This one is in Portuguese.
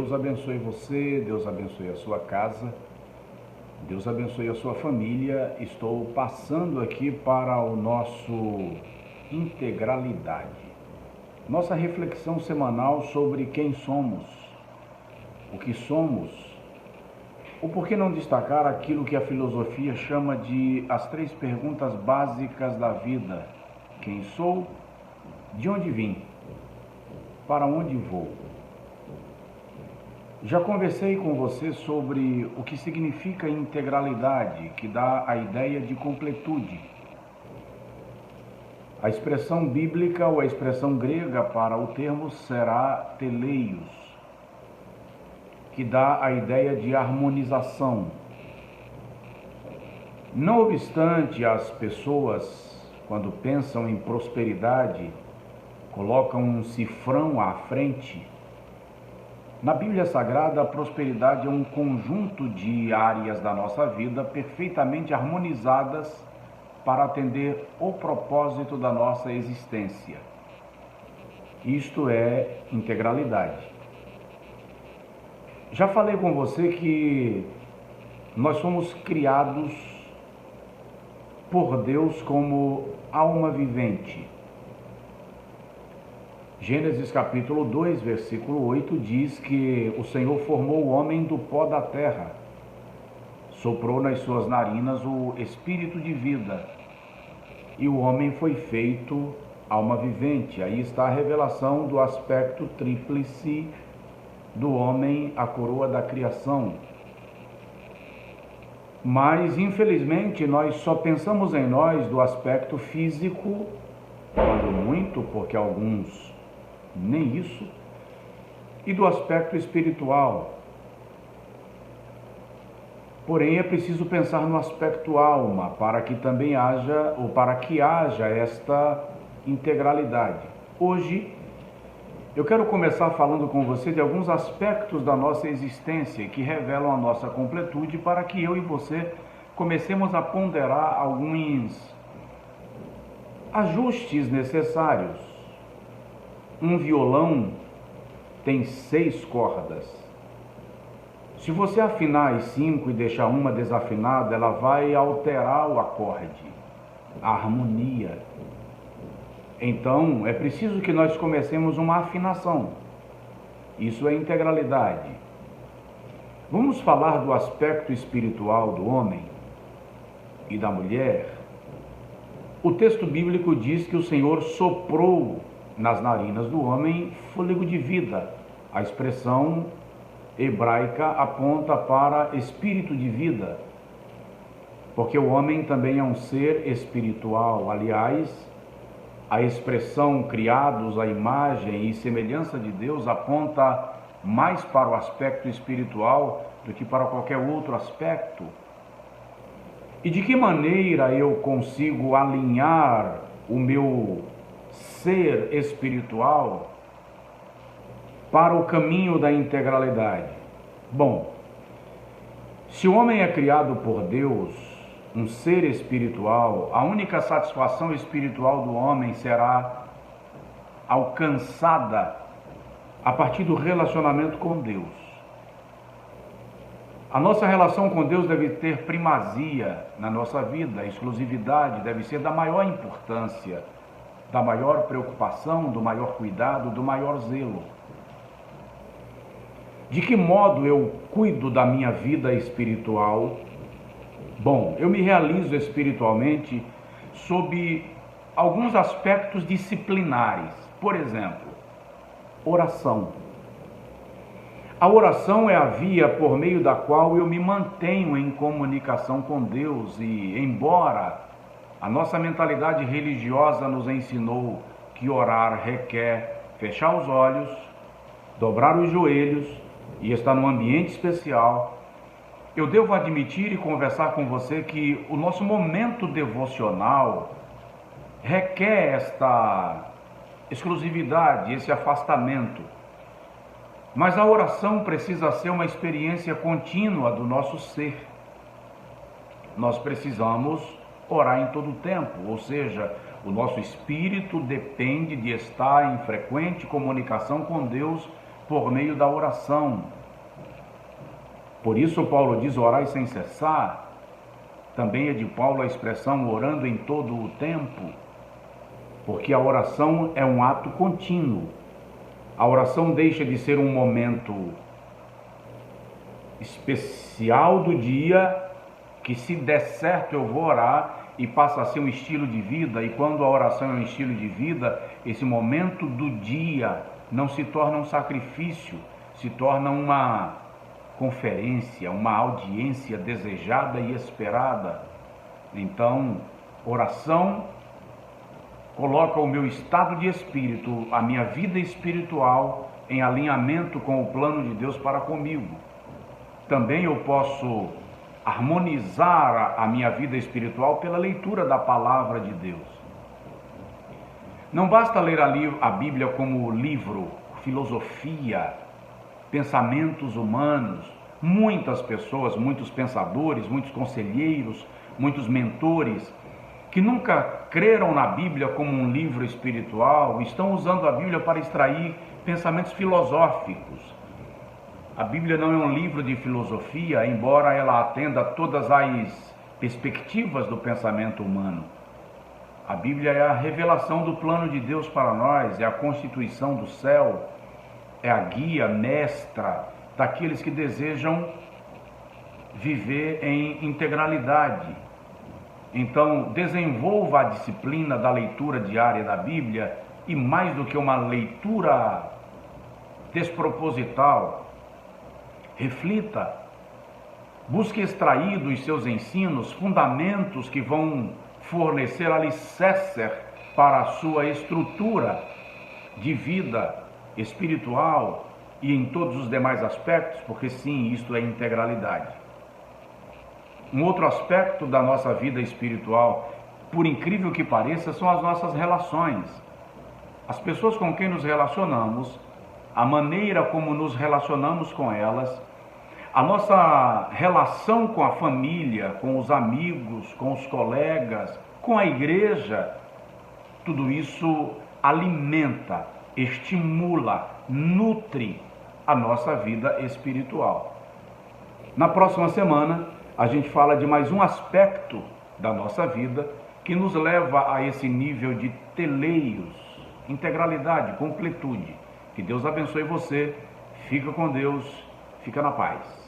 Deus abençoe você, Deus abençoe a sua casa, Deus abençoe a sua família. Estou passando aqui para o nosso Integralidade, nossa reflexão semanal sobre quem somos, o que somos, ou por que não destacar aquilo que a filosofia chama de as 3 perguntas básicas da vida: quem sou, de onde vim, para onde vou. Já conversei com você sobre o que significa integralidade, que dá a ideia de completude. A expressão bíblica ou a expressão grega para o termo será teleios, que dá a ideia de harmonização. Não obstante, as pessoas, quando pensam em prosperidade, colocam um cifrão à frente. Na Bíblia Sagrada, a prosperidade é um conjunto de áreas da nossa vida perfeitamente harmonizadas para atender o propósito da nossa existência. Isto é integralidade. Já falei com você que nós somos criados por Deus como alma vivente. Gênesis capítulo 2, versículo 8 diz que o Senhor formou o homem do pó da terra, soprou nas suas narinas o espírito de vida, e o homem foi feito alma vivente. Aí está a revelação do aspecto tríplice do homem, a coroa da criação. Mas, infelizmente, nós só pensamos em nós do aspecto físico, quando muito, porque alguns nem isso, e do aspecto espiritual. Porém, é preciso pensar no aspecto alma, para que também haja, ou para que haja esta integralidade. Hoje, eu quero começar falando com você de alguns aspectos da nossa existência que revelam a nossa completude, para que eu e você comecemos a ponderar alguns ajustes necessários. Um violão tem 6 cordas. Se você afinar as 5 e deixar uma desafinada, ela vai alterar o acorde, a harmonia. Então, é preciso que nós comecemos uma afinação. Isso é integralidade. Vamos falar do aspecto espiritual do homem e da mulher. O texto bíblico diz que o Senhor soprou nas narinas do homem fôlego de vida. A expressão hebraica aponta para espírito de vida, porque o homem também é um ser espiritual. Aliás, a expressão criados à imagem e semelhança de Deus aponta mais para o aspecto espiritual do que para qualquer outro aspecto. E de que maneira eu consigo alinhar o meu ser espiritual para o caminho da integralidade? Bom, se o homem é criado por Deus, um ser espiritual, a única satisfação espiritual do homem será alcançada a partir do relacionamento com Deus. A nossa relação com Deus deve ter primazia na nossa vida, a exclusividade deve ser da maior importância, da maior preocupação, do maior cuidado, do maior zelo. De que modo eu cuido da minha vida espiritual? Bom, eu me realizo espiritualmente sob alguns aspectos disciplinares. Por exemplo, oração. A oração é a via por meio da qual eu me mantenho em comunicação com Deus e, embora a nossa mentalidade religiosa nos ensinou que orar requer fechar os olhos, dobrar os joelhos e estar num ambiente especial, eu devo admitir e conversar com você que o nosso momento devocional requer esta exclusividade, esse afastamento. Mas a oração precisa ser uma experiência contínua do nosso ser. Nós precisamos orar em todo o tempo, ou seja, o nosso espírito depende de estar em frequente comunicação com Deus por meio da oração. Por isso Paulo diz: orai sem cessar. Também é de Paulo a expressão orando em todo o tempo, porque a oração é um ato contínuo. A oração deixa de ser um momento especial do dia, que se der certo eu vou orar, e passa a ser um estilo de vida. E quando a oração é um estilo de vida, esse momento do dia não se torna um sacrifício, se torna uma conferência, uma audiência desejada e esperada. Então, oração coloca o meu estado de espírito, a minha vida espiritual, em alinhamento com o plano de Deus para comigo. Também eu posso harmonizar a minha vida espiritual pela leitura da palavra de Deus. Não basta ler a Bíblia como livro, filosofia, pensamentos humanos. Muitas pessoas, muitos pensadores, muitos conselheiros, muitos mentores, que nunca creram na Bíblia como um livro espiritual, estão usando a Bíblia para extrair pensamentos filosóficos. A Bíblia não é um livro de filosofia, embora ela atenda a todas as perspectivas do pensamento humano. A Bíblia é a revelação do plano de Deus para nós, é a constituição do céu, é a guia mestra daqueles que desejam viver em integralidade. Então, desenvolva a disciplina da leitura diária da Bíblia, e mais do que uma leitura desproposital, reflita, busque extrair dos seus ensinos fundamentos que vão fornecer alicerce para a sua estrutura de vida espiritual e em todos os demais aspectos, porque sim, isto é integralidade. Um outro aspecto da nossa vida espiritual, por incrível que pareça, são as nossas relações. As pessoas com quem nos relacionamos, a maneira como nos relacionamos com elas, a nossa relação com a família, com os amigos, com os colegas, com a igreja, tudo isso alimenta, estimula, nutre a nossa vida espiritual. Na próxima semana, a gente fala de mais um aspecto da nossa vida que nos leva a esse nível de teleios, integralidade, completude. Que Deus abençoe você, fica com Deus, fica na paz.